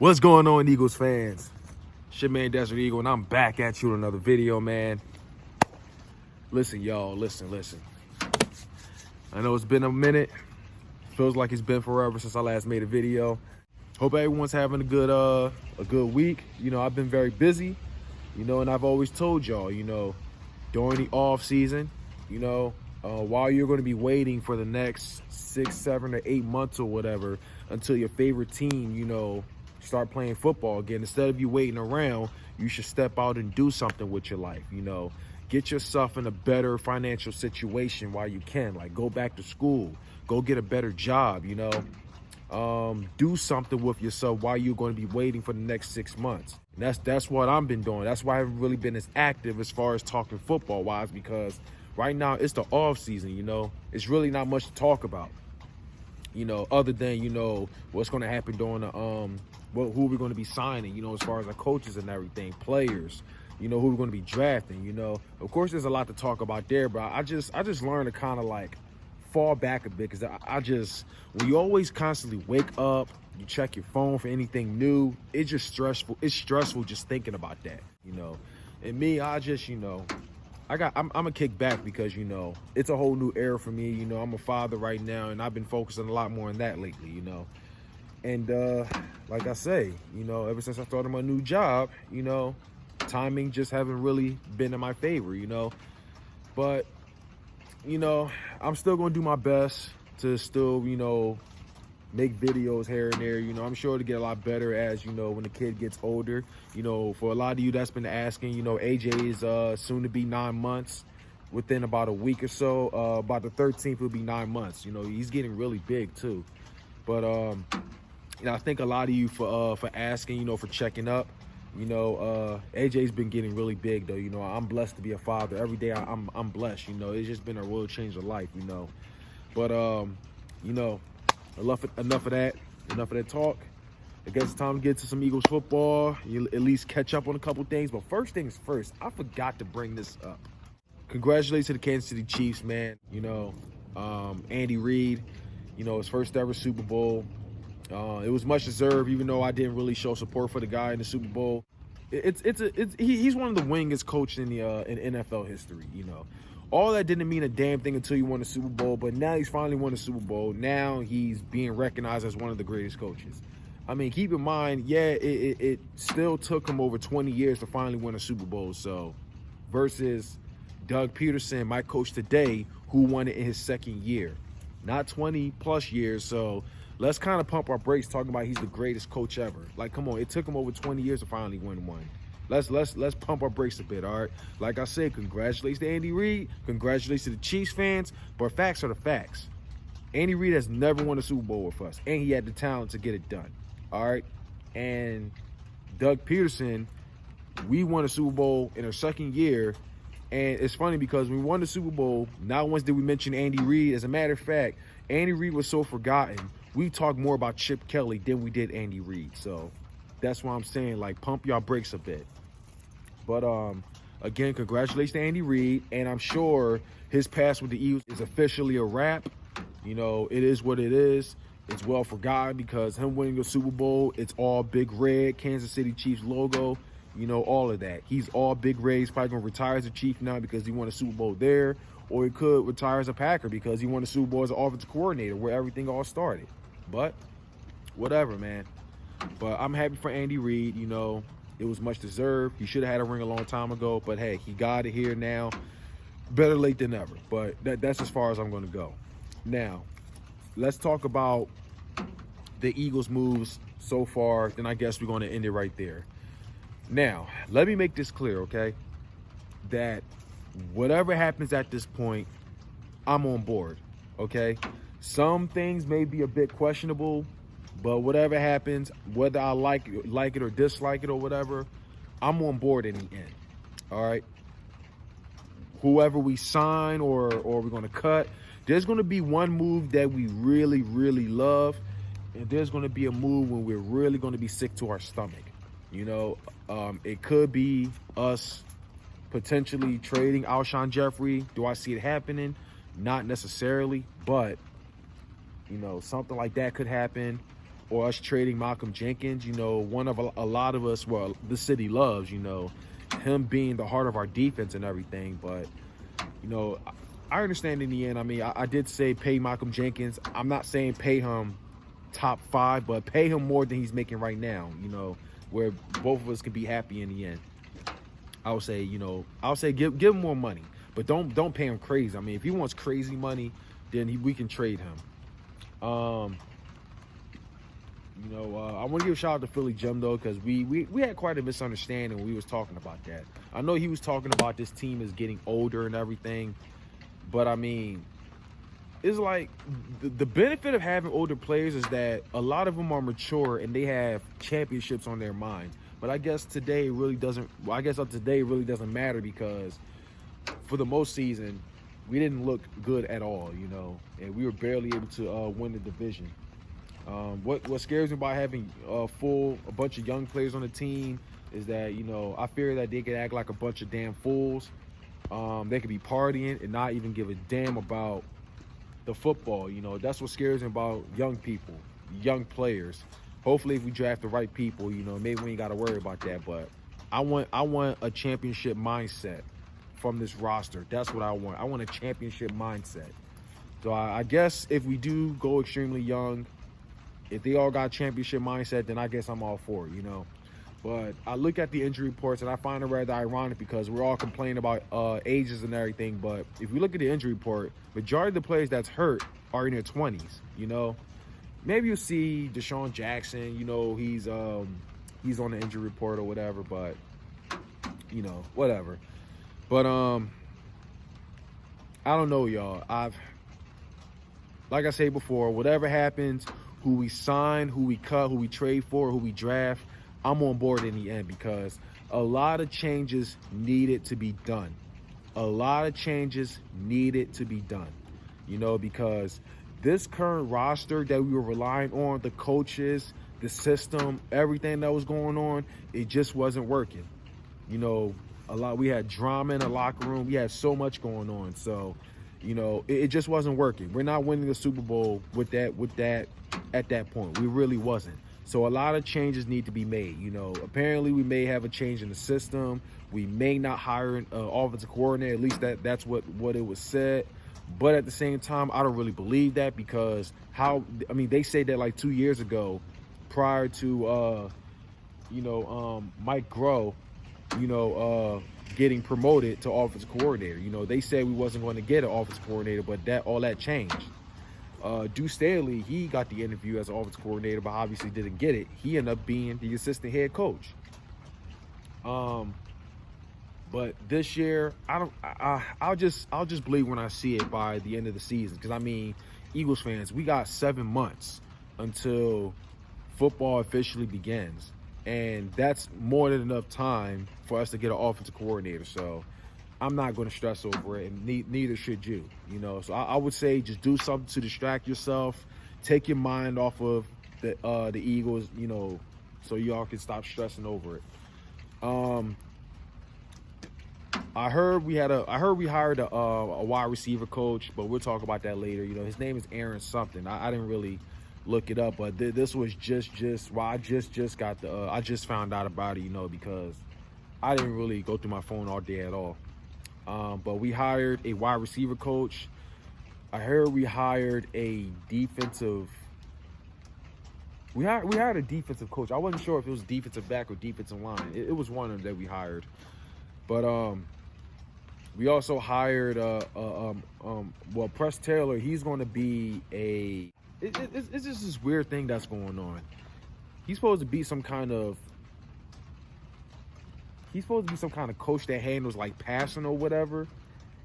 What's going on, Eagles fans? It's your man Desert Eagle, and I'm back at you with another video, man. Listen, y'all, listen. I know it's been a minute. Feels like it's been forever since I last made a video. Hope everyone's having a good week. You know, I've been very busy, and I've always told y'all, during the off season, while you're going to be waiting for the next 6, 7, or 8 months or whatever until your favorite team, start playing football again, instead of you waiting around, you should step out and do something with your life. Get yourself in a better financial situation while you can. Like, go back to school, go get a better job, do something with yourself while you're going to be waiting for the next 6 months. And that's what I've been doing. That's why I haven't really been as active as far as talking football wise, because right now it's the off season. It's really not much to talk about, other than what's going to happen during the who we're going to be signing, as far as our coaches and everything, players, who we're going to be drafting. Of course there's a lot to talk about there, but I just learned to kind of like fall back a bit, because I just, when you always constantly wake up, you check your phone for anything new, it's just stressful. It's stressful just thinking about that, and me, I just, I'm gonna kick back, because it's a whole new era for me. I'm a father right now, and I've been focusing a lot more on that lately. And like I say, ever since I started my new job, timing just haven't really been in my favor. But I'm still gonna do my best to still make videos here and there. I'm sure to get a lot better as when the kid gets older. For a lot of you that's been asking, AJ is soon to be 9 months. Within about a week or so, about the 13th will be 9 months. He's getting really big too. But I thank a lot of you for asking, for checking up. AJ's been getting really big though. I'm blessed to be a father. Every day I'm blessed. It's just been a real change of life. But enough of that talk. I guess it's time to get to some Eagles football. You at least catch up on a couple things. But first things first, I forgot to bring this up. Congratulations to the Kansas City Chiefs, man. Andy Reid, his first ever Super Bowl. It was much deserved, even though I didn't really show support for the guy in the Super Bowl. He's one of the winningest coaches in the in NFL history. All that didn't mean a damn thing until he won the Super Bowl, but now he's finally won the Super Bowl. Now he's being recognized as one of the greatest coaches. I mean, keep in mind, yeah, it still took him over 20 years to finally win a Super Bowl. So, versus Doug Peterson, my coach today, who won it in his second year, not 20 plus years. So let's kind of pump our brakes talking about he's the greatest coach ever. Like, come on, it took him over 20 years to finally win one. Let's pump our brakes a bit, all right? Like I said, congratulations to Andy Reid, congratulations to the Chiefs fans, but facts are the facts. Andy Reid has never won a Super Bowl with us, and he had the talent to get it done, all right? And Doug Peterson, we won a Super Bowl in our second year, and it's funny because when we won the Super Bowl, not once did we mention Andy Reid. As a matter of fact, Andy Reid was so forgotten. We talked more about Chip Kelly than we did Andy Reid. So that's why I'm saying, like, pump y'all brakes a bit. But again, congratulations to Andy Reid, and I'm sure his past with the Eagles is officially a wrap. It is what it is. It's well forgotten, because him winning the Super Bowl, it's all big red, Kansas City Chiefs logo, all of that. He's all big red. He's probably going to retire as a Chief now because he won a Super Bowl there, or he could retire as a Packer because he won the Super Bowl as an offensive coordinator, where everything all started. But whatever, man. But I'm happy for Andy Reid. It was much deserved. He should have had a ring a long time ago, but hey, he got it here now. Better late than never. But that's as far as I'm going to go. Now, let's talk about the Eagles' moves so far. Then I guess we're going to end it right there. Now, let me make this clear, okay? That whatever happens at this point, I'm on board, okay? Some things may be a bit questionable, but whatever happens, whether I like it or dislike it or whatever, I'm on board in the end, all right? Whoever we sign or we're going to cut, there's going to be one move that we really, really love, and there's going to be a move when we're really going to be sick to our stomach. It could be us potentially trading Alshon Jeffrey. Do I see it happening? Not necessarily, but something like that could happen. or us trading Malcolm Jenkins, one of a lot of us, well, the city loves, him being the heart of our defense and everything. But, I understand in the end. I mean, I did say pay Malcolm Jenkins. I'm not saying pay him top 5, but pay him more than he's making right now, where both of us can be happy in the end. I would say, give him more money, but don't pay him crazy. I mean, if he wants crazy money, then we can trade him. I want to give a shout out to Philly Jim though, because we had quite a misunderstanding when we was talking about that. I know he was talking about this team is getting older and everything, but I mean, it's like the benefit of having older players is that a lot of them are mature and they have championships on their minds. But I guess today it really doesn't. Well, I guess up to today it really doesn't matter, because for the most season we didn't look good at all, and we were barely able to win the division. What scares me about having a bunch of young players on the team is that I fear that they could act like a bunch of damn fools. They could be partying and not even give a damn about the football. That's what scares me about young people, young players. Hopefully, if we draft the right people, maybe we ain't got to worry about that. But I want a championship mindset from this roster. That's what I want. I want a championship mindset. So I guess if we do go extremely young, if they all got championship mindset, then I guess I'm all for it, But I look at the injury reports and I find it rather ironic, because we're all complaining about ages and everything. But if we look at the injury report, majority of the players that's hurt are in their 20s, Maybe you'll see Deshaun Jackson, he's on the injury report or whatever, but, whatever. But, I don't know, y'all. Like I said before, whatever happens, who we sign, who we cut, who we trade for, who we draft, I'm on board in the end, because a lot of changes needed to be done. A lot of changes needed to be done, because this current roster that we were relying on, the coaches, the system, everything that was going on, it just wasn't working. We had drama in the locker room. We had so much going on. So, it just wasn't working. We're not winning the Super Bowl with that at that point. We really wasn't. So a lot of changes need to be made. Apparently we may have a change in the system. We may not hire an offensive coordinator. At least that's what it was said. But at the same time, I don't really believe that, because they say that like 2 years ago, prior to Mike Groh, getting promoted to offensive coordinator. They said we wasn't going to get an offensive coordinator, but all that changed. Deuce Staley, he got the interview as offensive coordinator, but obviously didn't get it. He ended up being the assistant head coach. But this year, I'll just believe when I see it by the end of the season. Because Eagles fans, we got 7 months until football officially begins, and that's more than enough time for us to get an offensive coordinator. So I'm not going to stress over it, and neither should you. So I would say just do something to distract yourself, take your mind off of the Eagles, so y'all can stop stressing over it. I heard we hired a wide receiver coach, but we'll talk about that later. His name is Aaron something. I didn't really look it up, but this was I just found out about it, because I didn't really go through my phone all day at all. But we hired a wide receiver coach. I heard we hired a defensive. We hired a defensive coach. I wasn't sure if it was defensive back or defensive line. It was one of them that we hired. But we also hired Press Taylor. He's going to be it's just this weird thing that's going on. He's supposed to be some kind of coach that handles like passing or whatever,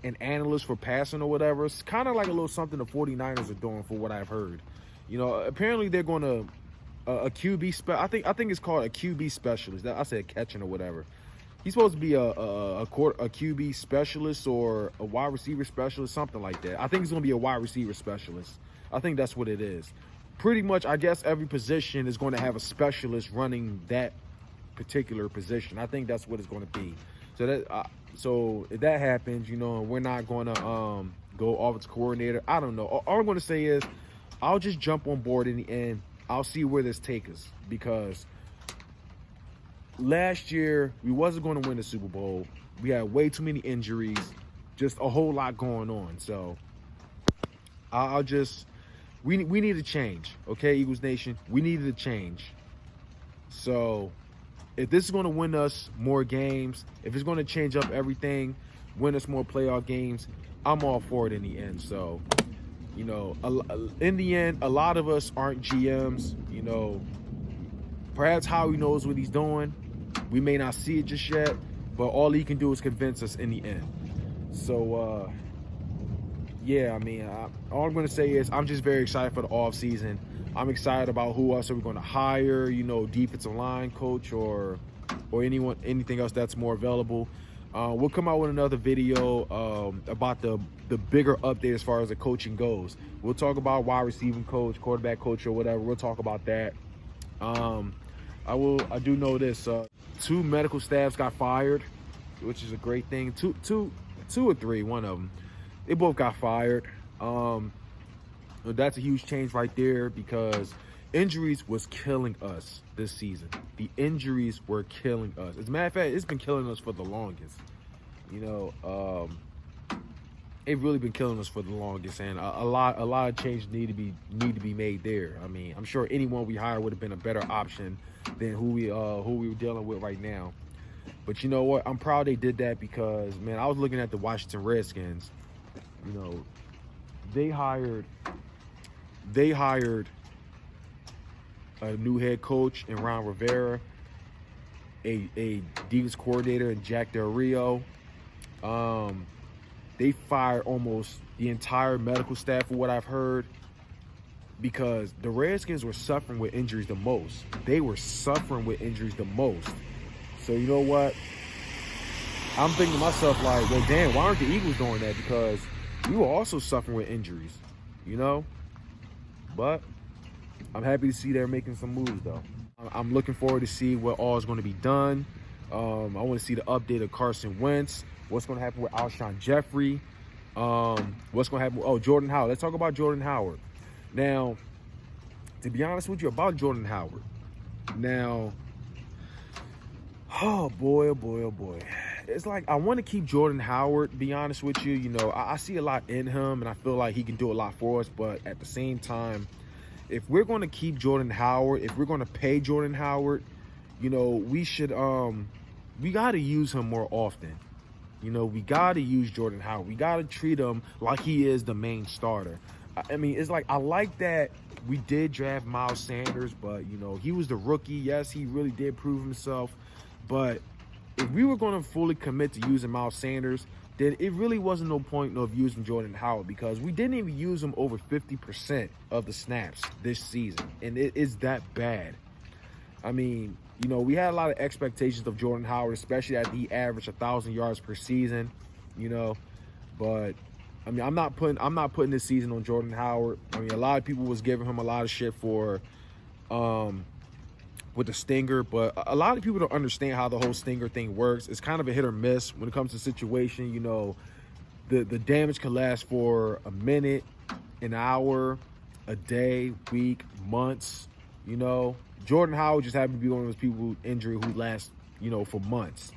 an analyst for passing or whatever. It's kind of like a little something the 49ers are doing, for what I've heard. Apparently they're going to a QB I think it's called a QB specialist. I said catching or whatever. He's supposed to be a QB specialist or a wide receiver specialist, something like that. I think he's going to be a wide receiver specialist. I think that's what it is. Pretty much, I guess every position is going to have a specialist running that particular position. I think that's what it's going to be. So if that happens, we're not going to go offensive coordinator. I don't know. All I'm going to say is I'll just jump on board in the end I'll see where this takes us, because last year we wasn't going to win the Super Bowl. We had way too many injuries, just a whole lot going on. So we need to change, okay, Eagles Nation? We needed to change. So if this is going to win us more games, if it's going to change up everything, win us more playoff games, I'm all for it in the end. So, you know, in the end, a lot of us aren't GMs. You know, perhaps Howie knows what he's doing. We may not see it just yet, but all he can do is convince us in the end. So, yeah, I mean, all I'm going to say is I'm just very excited for the offseason. I'm excited about who else are we going to hire, you know, defensive line coach or anything else that's more available. We'll come out with another video about the bigger update as far as the coaching goes. We'll talk about wide receiving coach, quarterback coach, or whatever. We'll talk about that. I do know this. 2 medical staffs got fired, which is a great thing. Two or three, one of them. They both got fired. That's a huge change right there, because injuries was killing us this season. The injuries were killing us. As a matter of fact, it's been killing us for the longest. You know, it really been killing us for the longest, and a lot of changes need to be made there. I mean, I'm sure anyone we hired would have been a better option than who we were dealing with right now. But you know what? I'm proud they did that, because, man, I was looking at the Washington Redskins. You know, they hired a new head coach in Ron Rivera, a defense coordinator in Jack Del Rio. They fired almost the entire medical staff, for what I've heard, because the Redskins were suffering with injuries the most. They were suffering with injuries the most. So you know what? I'm thinking to myself, like, well, damn, why aren't the Eagles doing that? Because we were also suffering with injuries, you know? But I'm happy to see they're making some moves, though. I'm looking forward to see what all is going to be done. I want to see the update of Carson Wentz. What's going to happen with Alshon Jeffrey? What's going to happen with, Jordan Howard. Let's talk about Jordan Howard. Now, to be honest with you, about Jordan Howard. Now, oh boy. It's like, I want to keep Jordan Howard, to be honest with you. You know, I see a lot in him, and I feel like he can do a lot for us. But at the same time, if we're going to keep Jordan Howard, if we're going to pay Jordan Howard, you know, we should, we got to use him more often. You know, we got to use Jordan Howard. We got to treat him like he is the main starter. I mean, it's like, I like that we did draft Miles Sanders, but, you know, he was the rookie. Yes, he really did prove himself. But if we were going to fully commit to using Miles Sanders, then it really wasn't no point of using Jordan Howard, because we didn't even use him over 50% of the snaps this season. And it is that bad. I mean, you know, we had a lot of expectations of Jordan Howard, especially at the average 1,000 yards per season, you know. But I mean, I'm not putting this season on Jordan Howard. I mean, a lot of people was giving him a lot of shit for with the stinger, but a lot of people don't understand how the whole stinger thing works. It's kind of a hit or miss when it comes to situation. You know, the damage can last for a minute, an hour, a day, week, months. You know, Jordan Howard just happened to be one of those people injury who lasts, you know, for months.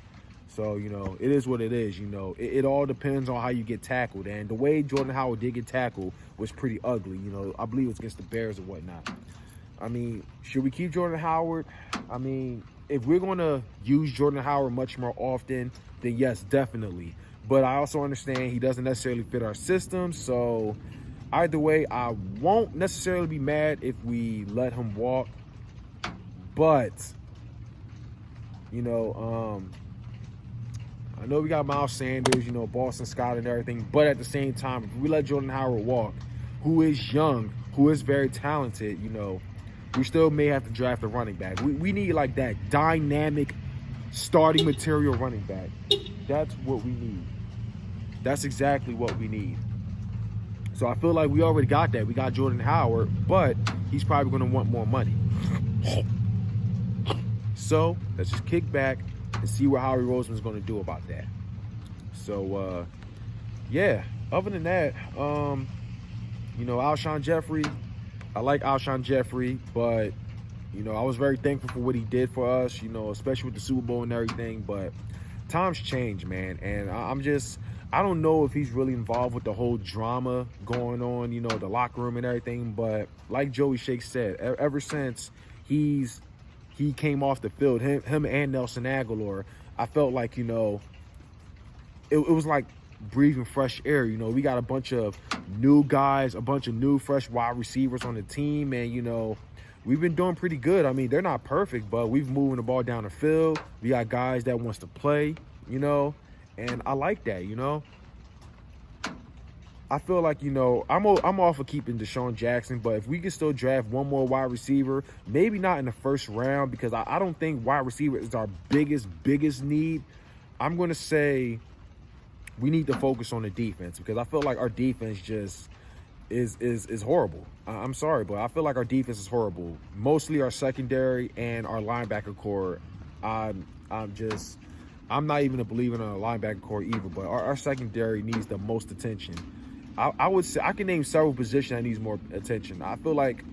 So, you know, it is what it is. You know, it all depends on how you get tackled. And the way Jordan Howard did get tackled was pretty ugly. You know, I believe it was against the Bears or whatnot. I mean, should we keep Jordan Howard? I mean, if we're going to use Jordan Howard much more often, then yes, definitely. But I also understand he doesn't necessarily fit our system. So either way, I won't necessarily be mad if we let him walk. But, you know, I know we got Miles Sanders, you know, Boston Scott and everything. But at the same time, if we let Jordan Howard walk, who is young, who is very talented, you know, we still may have to draft a running back. We need like that dynamic starting material running back. That's what we need. That's exactly what we need. So I feel like we already got that. We got Jordan Howard, but he's probably going to want more money. So let's just kick back and see what Howie Roseman's going to do about that. So, yeah, other than that, you know, Alshon Jeffrey, I like Alshon Jeffrey, but, you know, I was very thankful for what he did for us, you know, especially with the Super Bowl and everything. But times change, man. And I don't know if he's really involved with the whole drama going on, you know, the locker room and everything. But like Joey Shake said, ever since he came off the field, him and Nelson Aguilar, I felt like, you know, it was like breathing fresh air. You know, we got a bunch of new guys, a bunch of new fresh wide receivers on the team, and, you know, we've been doing pretty good. I mean, they're not perfect, but we've moving the ball down the field. We got guys that wants to play, you know, and I like that, you know. I feel like, you know, I'm all for keeping Deshaun Jackson, but if we can still draft one more wide receiver, maybe not in the first round, because I don't think wide receiver is our biggest need. I'm going to say we need to focus on the defense, because I feel like our defense just is horrible. I'm sorry, but I feel like our defense is horrible. Mostly our secondary and our linebacker core. I'm not even a believer in a linebacker core either, but our secondary needs the most attention. I would say I can name several positions that needs more attention. I feel like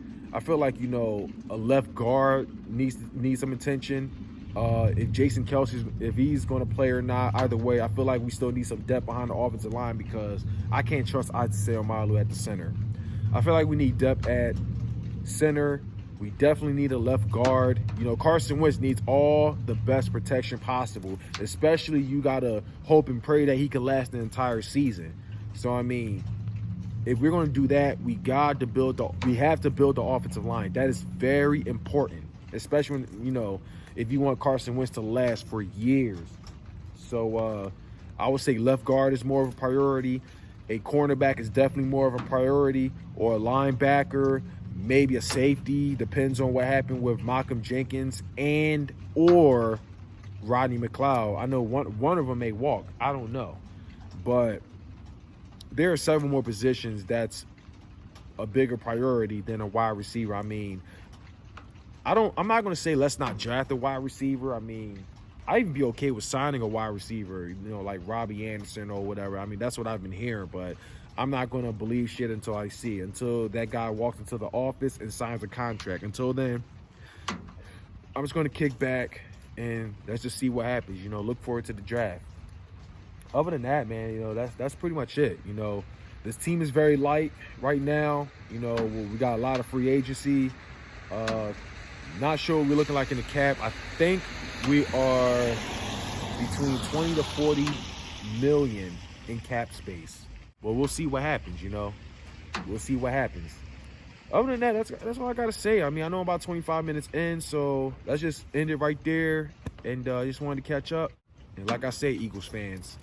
you know, a left guard needs some attention. If Jason Kelsey's, if he's going to play or not, either way, I feel like we still need some depth behind the offensive line, because I can't trust Isaiah Malu at the center. I feel like we need depth at center. We definitely need a left guard. You know, Carson Wentz needs all the best protection possible, especially you got to hope and pray that he can last the entire season. So, I mean, if we're going to do that, we have to build the offensive line. That is very important, especially when, you know, if you want Carson Wentz to last for years. So I would say left guard is more of a priority. A cornerback is definitely more of a priority, or a linebacker, maybe a safety. Depends on what happened with Malcolm Jenkins and or Rodney McLeod. I know one of them may walk. I don't know. But there are several more positions that's a bigger priority than a wide receiver. I mean, I'm not going to say let's not draft a wide receiver. I mean, I'd even be okay with signing a wide receiver, you know, like Robbie Anderson or whatever. I mean, that's what I've been hearing, but I'm not going to believe shit until I see it, until that guy walks into the office and signs a contract. Until then, I'm just going to kick back and let's just see what happens. You know, look forward to the draft. Other than that, man, you know, that's pretty much it. You know, this team is very light right now. You know, we got a lot of free agency. Not sure what we're looking like in the cap. I think we are between 20 to 40 million in cap space. Well, we'll see what happens, you know. We'll see what happens. Other than that, that's all I got to say. I mean, I know I'm about 25 minutes in, so let's just end it right there. And just wanted to catch up. And like I say, Eagles fans,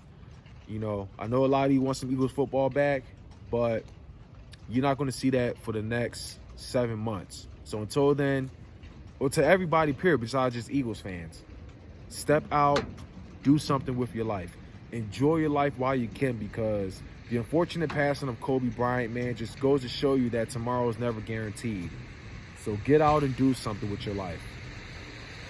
you know, I know a lot of you want some Eagles football back, but you're not going to see that for the next 7 months. So until then, or to everybody, period, besides just Eagles fans, step out, do something with your life. Enjoy your life while you can, because the unfortunate passing of Kobe Bryant, man, just goes to show you that tomorrow is never guaranteed. So get out and do something with your life.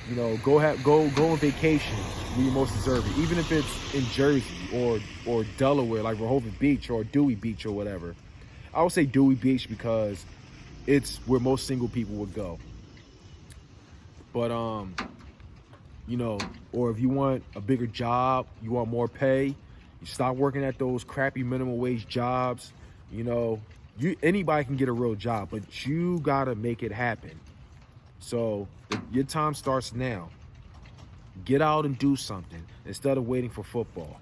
You know, go on vacation where you most deserve it, even if it's in Jersey or Delaware, like Rehoboth Beach or Dewey Beach or whatever. I would say Dewey Beach because it's where most single people would go. But you know, or if you want a bigger job, you want more pay, you stop working at those crappy minimum wage jobs. You know, anybody can get a real job, but you gotta make it happen. So your time starts now. Get out and do something instead of waiting for football.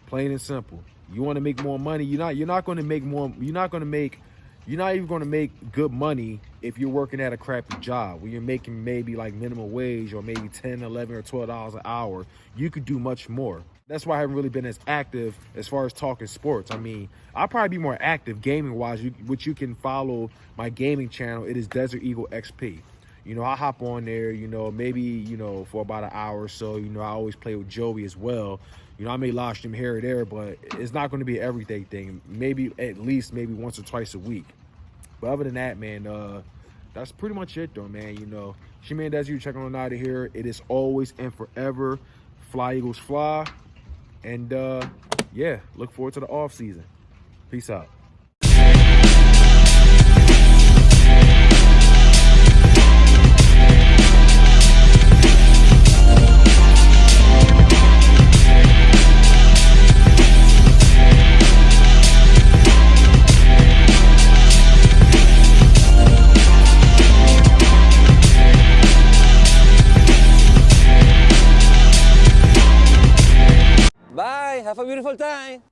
Plain and simple. You want to make more money. You're not going to make more. You're not even going to make good money if you're working at a crappy job where you're making maybe like minimum wage or maybe $10, $11, or $12 an hour. You could do much more. That's why I haven't really been as active as far as talking sports. I mean, I'll probably be more active gaming-wise, which you can follow my gaming channel. It is Desert Eagle XP. You know, I hop on there, you know, maybe, you know, for about an hour or so. You know, I always play with Joey as well. You know, I may live stream here or there, but it's not going to be an everyday thing. Maybe at least once or twice a week. But other than that, man, that's pretty much it, though, man. You know, it's your man Desert checking on out of here. It is always and forever Fly Eagles Fly. And, yeah, look forward to the offseason. Peace out. Bye! Have a beautiful time!